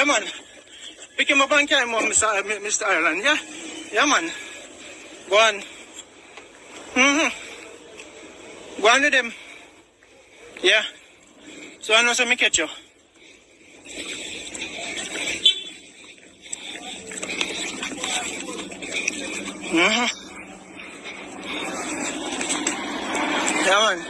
Yeah, man. Pick him up and carry him up, Mr. Ireland, yeah? Yeah, man. Go on. Go on with him. Yeah. So I know some me catch you. Yeah, man.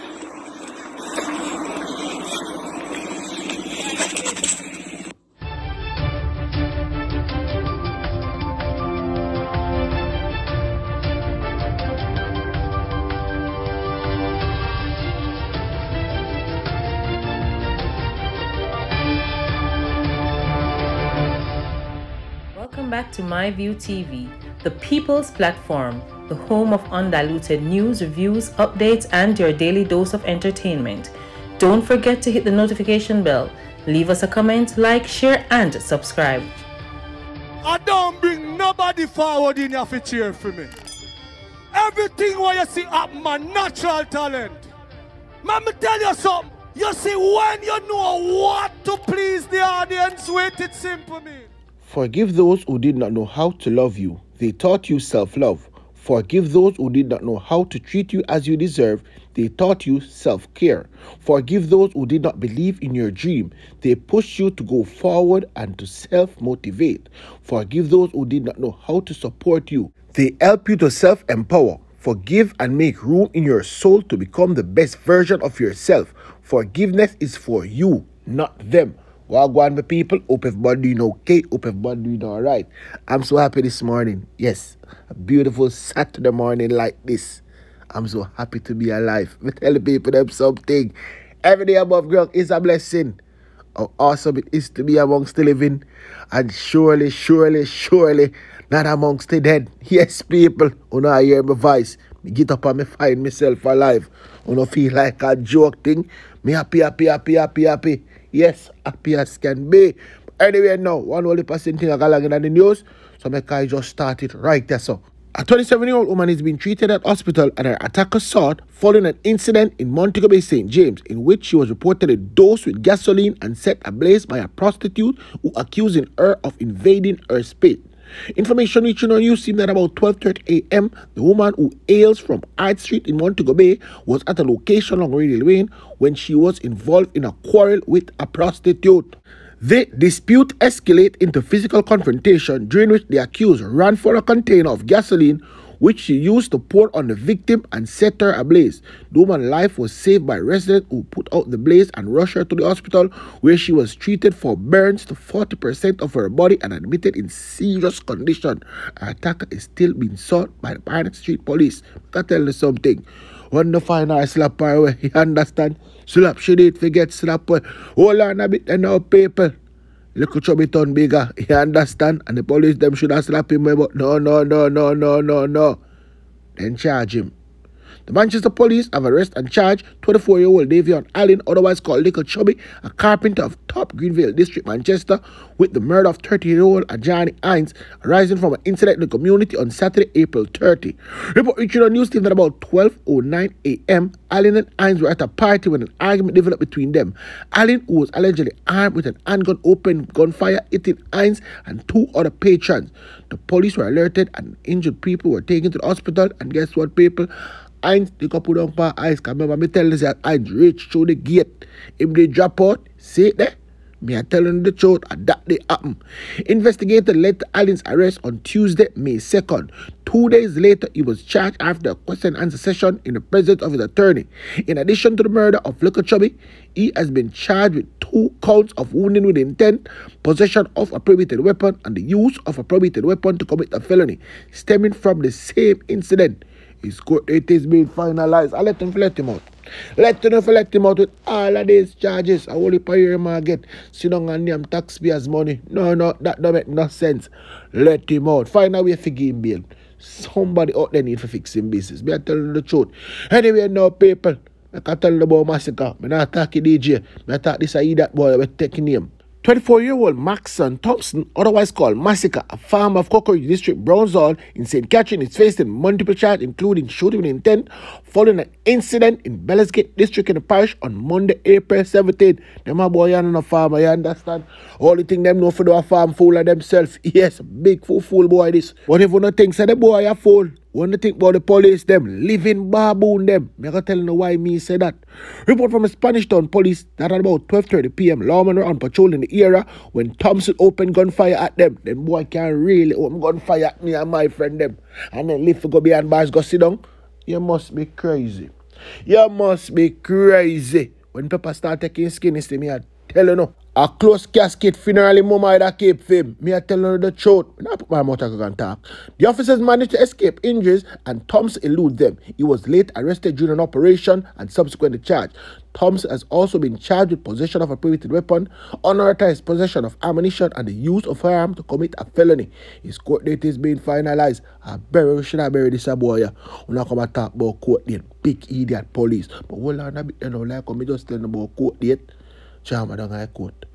Welcome back to MyView TV, the people's platform, the home of undiluted news, reviews, updates, and your daily dose of entertainment. Don't forget to hit the notification bell, leave us a comment, like, share, and subscribe. I don't bring nobody forward in your cheer for me. Everything what you see up my natural talent. Let me tell you something. You see, when you know what to please the audience with, it's simple, man. Forgive those who did not know how to love you. They taught you self-love. Forgive those who did not know how to treat you as you deserve. They taught you self-care. Forgive those who did not believe in your dream. They pushed you to go forward and to self-motivate. Forgive those who did not know how to support you. They help you to self-empower. Forgive and make room in your soul to become the best version of yourself. Forgiveness is for you, not them. Wagwan, my people. Hope everybody doing okay. Hope everybody doing alright. I'm so happy this morning. Yes, a beautiful Saturday morning like this. I'm so happy to be alive. I tell the people them something. Every day above ground is a blessing. How awesome it is to be amongst the living. And surely, not amongst the dead. Yes, people. When I hear my voice, me get up and me find myself alive. When I feel like a joke thing, me happy. Yes, happy as can be. Anyway, now, one only person thing I got along in the news, so my guy just started right there, so. A 27-year-old woman is being treated at hospital and her attacker sought following an incident in Montego Bay, St. James, in which she was reportedly dosed with gasoline and set ablaze by a prostitute who accusing her of invading her space. Information reaching on news seemed that about 12:30 a.m., the woman who hails from Hyde Street in Montego Bay was at a location along Radio Lane when she was involved in a quarrel with a prostitute. The dispute escalated into physical confrontation, during which the accused ran for a container of gasoline which she used to pour on the victim and set her ablaze. The woman's life was saved by residents who put out the blaze and rushed her to the hospital, where she was treated for burns to 40% of her body and admitted in serious condition. Her attacker is still being sought by the Barnett Street Police. I can tell you something. When the find her, slap her away, you understand? Slap, she did forget slap her. Hold on a bit and now, people. Little Chubby turn bigger, you understand? And the police them should have slapped him, but no. Then charge him. The Manchester police have arrested and charged 24-year-old Davion Allen, otherwise called Little Chubby, a carpenter of Top Greenville District, Manchester, with the murder of 30-year-old Ajani Hines, arising from an incident in the community on Saturday, April 30. Report reaching on news team that about 12:09 a.m., Allen and Hines were at a party when an argument developed between them. Allen, who was allegedly armed with an handgun, opened gunfire, hitting Hines and two other patrons. The police were alerted and injured people were taken to the hospital, and guess what, people? Hines, they could put on for eyes. Remember, me tell you that Hines reached through the gate. If they drop out, see it there? Me are telling the truth, and that they happen. Investigators led to Allen's arrest on Tuesday, May 2nd. 2 days later, he was charged after a question and answer session in the presence of his attorney. In addition to the murder of Little Chubby, he has been charged with 2 counts of wounding with intent, possession of a prohibited weapon, and the use of a prohibited weapon to commit a felony, stemming from the same incident. His court date is being finalized. I let him out. Let him out with all of these charges. I only pay him again. Sit down and name taxpayers' money. No, that don't make no sense. Let him out. Find a way to give him bail. Somebody out there need to fix him business. Me I tell you the truth. Anyway, now people, I can tell you about Masika. I not talk to DJ. I talk this that boy with taking name. 24-year-old Maxon Thompson, otherwise called Masika, a farmer of Cockroach District, Brownsall in St. Catherine, is facing multiple charges, including shooting with intent, following an incident in Bellisgate District in the parish on Monday, April 17. Them a boy and a farmer, you understand? Only thing them know for do a farm fool of themselves. Yes, big fool boy this. But if you don't think so, the boy a fool. When you think about the police, them living baboon them. Me gonna tell you why me say that. Report from the Spanish Town Police that at about 12:30 p.m. lawmen were on patrol in the area when Thompson opened gunfire at them. Them boy can't really open gunfire at me and my friend them. And then leave to go behind bars, go sit down. You must be crazy. You must be crazy. When people start taking skin, it's me I tell you no. A closed casket funeral in Mumbai that keep him. Me I tell you the truth. I put my mouth and talk. The officers managed to escape injuries and Thompson eluded them. He was late arrested during an operation and subsequently charged. Thompson has also been charged with possession of a prohibited weapon, unauthorized possession of ammunition, and the use of firearm to commit a felony. His court date is being finalized. Should I bury this boy? When I come and talk about court date, big idiot police. But hold on a bit, you know, like me just tell about court date. Drama down high court.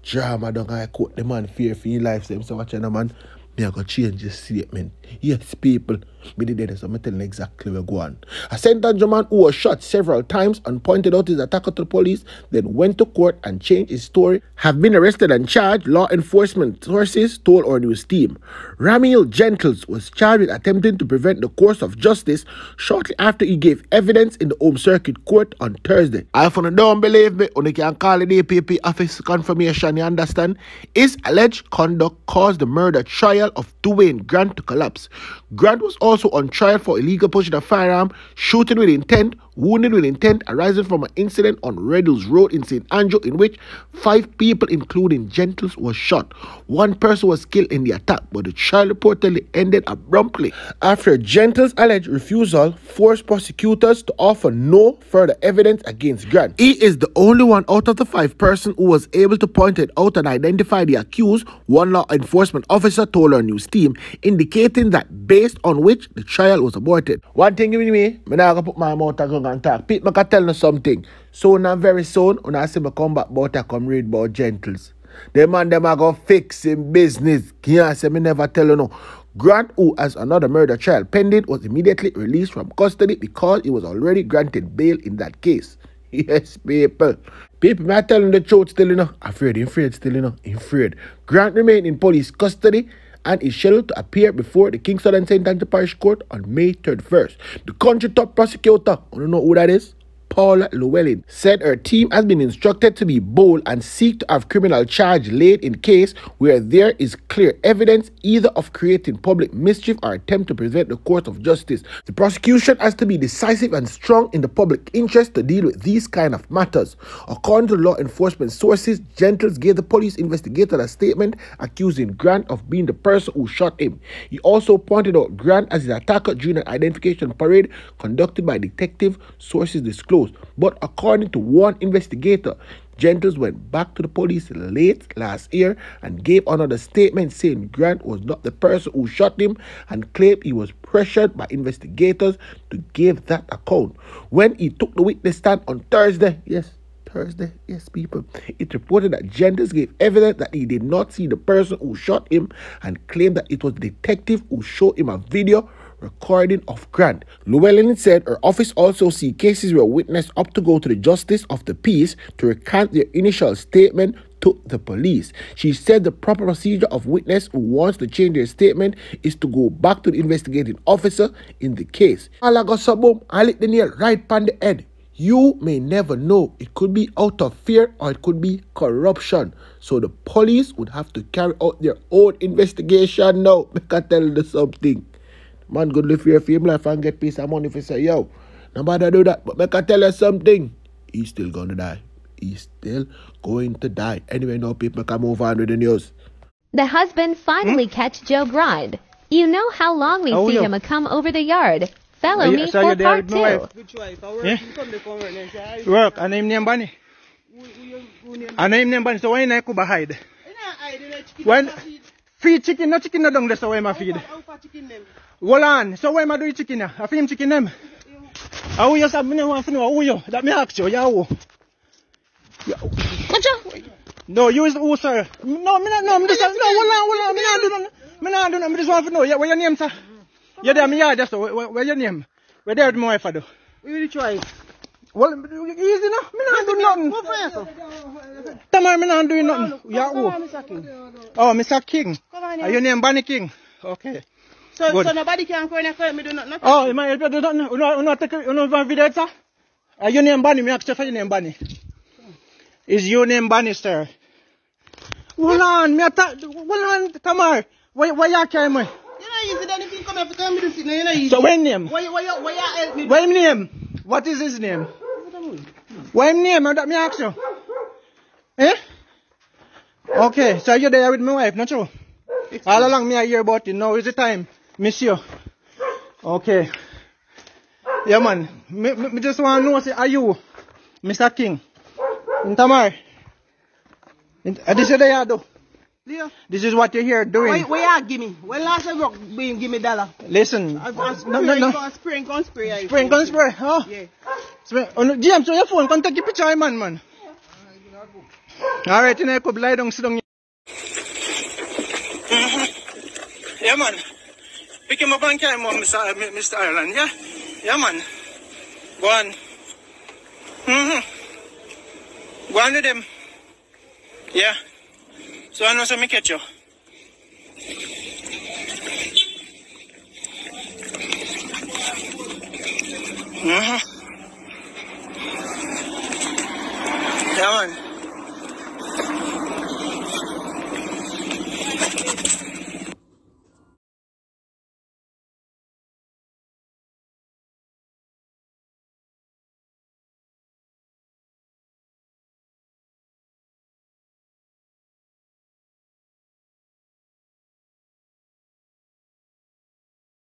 Drama down high court. The man fear for his life. So watching the man, me I go change his statement. Yes, people. Me did that, so I'm telling exactly where go on. A St. Andrew man who was shot several times and pointed out his attacker to the police, then went to court and changed his story, have been arrested and charged, law enforcement sources told our news team. Ramiel Gentles was charged with attempting to prevent the course of justice shortly after he gave evidence in the Home Circuit Court on Thursday. If you don't believe me, you can call the APP office confirmation, you understand? His alleged conduct caused the murder trial of Dwayne Grant to collapse. Grant was also on trial for illegal possession of firearm, shooting with intent, wounded with intent arising from an incident on Red Hills Road in St. Andrew in which 5 people, including Gentles, were shot. 1 person was killed in the attack, but the trial reportedly ended abruptly after Gentles' alleged refusal forced prosecutors to offer no further evidence against Grant. He is the only one out of the 5 persons who was able to point it out and identify the accused, one law enforcement officer told our news team, indicating that based on which the trial was aborted. One thing with me, I'm not going to put my mouth and talk. People can tell you something. Soon and very soon, when I see me come back, but I come read about Gentles. Them are going to fix in business. Can't say me never tell you no. Grant, who has another murder trial pending, was immediately released from custody because he was already granted bail in that case. Yes, people. People, me telling the truth still, you know. Afraid still, you know. Afraid. Grant remained in police custody and is scheduled to appear before the Kingston and St. Andrew Parish Court on May 31st. The country top prosecutor, I don't know who that is, Paula Llewellyn, said her team has been instructed to be bold and seek to have criminal charge laid in case where there is clear evidence either of creating public mischief or attempt to prevent the course of justice. The prosecution has to be decisive and strong in the public interest to deal with these kind of matters. According to law enforcement sources, Gentles gave the police investigator a statement accusing Grant of being the person who shot him. He also pointed out Grant as his attacker during an identification parade conducted by detective, sources disclosed. But according to one investigator, Gentles went back to the police late last year and gave another statement saying Grant was not the person who shot him and claimed he was pressured by investigators to give that account. When he took the witness stand on Thursday, yes, people, it reported that Gentles gave evidence that he did not see the person who shot him and claimed that it was the detective who showed him a video recording of Grant. Llewellyn said her office also see cases where witnesses opt to go to the justice of the peace to recant their initial statement to the police. She said the proper procedure of witness who wants to change their statement is to go back to the investigating officer in the case. I got some boom, I lit the nail right on the head. You may never know. It could be out of fear or it could be corruption. So the police would have to carry out their own investigation now. I can tell you something. Man good live for your fame life and get piece of money for say, yo, nobody do that. But I can tell you something. He's still gonna die. He's still going to die. Anyway, now people can move on with the news. The husband finally catch Joe grind. You know how long we see him a come over the yard. Follow me for part 2. Work, and name Bunny. And name Bunny, so when I could hide. When feed chicken, no chicken, no dung, that's the way my feed. Hold on, so where am I doing chicken? I feed chicken them. How you say, I want to know who you? That me ask you, yeah. No, you is who, sir? No, me not know. I'm just, no, hold on. Me not do nothing. Me just want to know. Where your name, sir? You're there, me yard, just so. Where your name? Where there, my wife, I do. We will try. Well, easy, no? Me not do nothing. Tamar, me not doing nothing. You're who? Oh, Mr. King. Are your name Bunny King? Okay. So nobody can come and me do nothing? Oh, you might help you do nothing. You know, take one video, sir? Are your name Bunny? Me ask you for your name Bunny. Is your name Bunny, sir? Hold on, Tamar. Why you carry me? You know, easy, then if you come up to me to sit, you know, easy. So, when name? Why you help me? What name? What is his name? What name? That me ask you. Eh? Okay, so you're there with my wife, not true? All along me I hear about it. Now is the time. Miss you. Okay. Yeah, man. Me just want to know, say, are you Mr. King? In Tamar? This is the yard, though. Leo. This is what you're here doing. Why you give me? When last I work, give me $1. Listen. No. Spray. Spray, huh? Yeah. Spray. James, so your phone, come take a picture, man. Alright, you know, you could lie down, sit down. Yeah, man. Pick him up and carry him on, Mr. Ireland, yeah? Yeah, man. Go on. Go on with him. Yeah. So I know some me catch you. Yeah, man.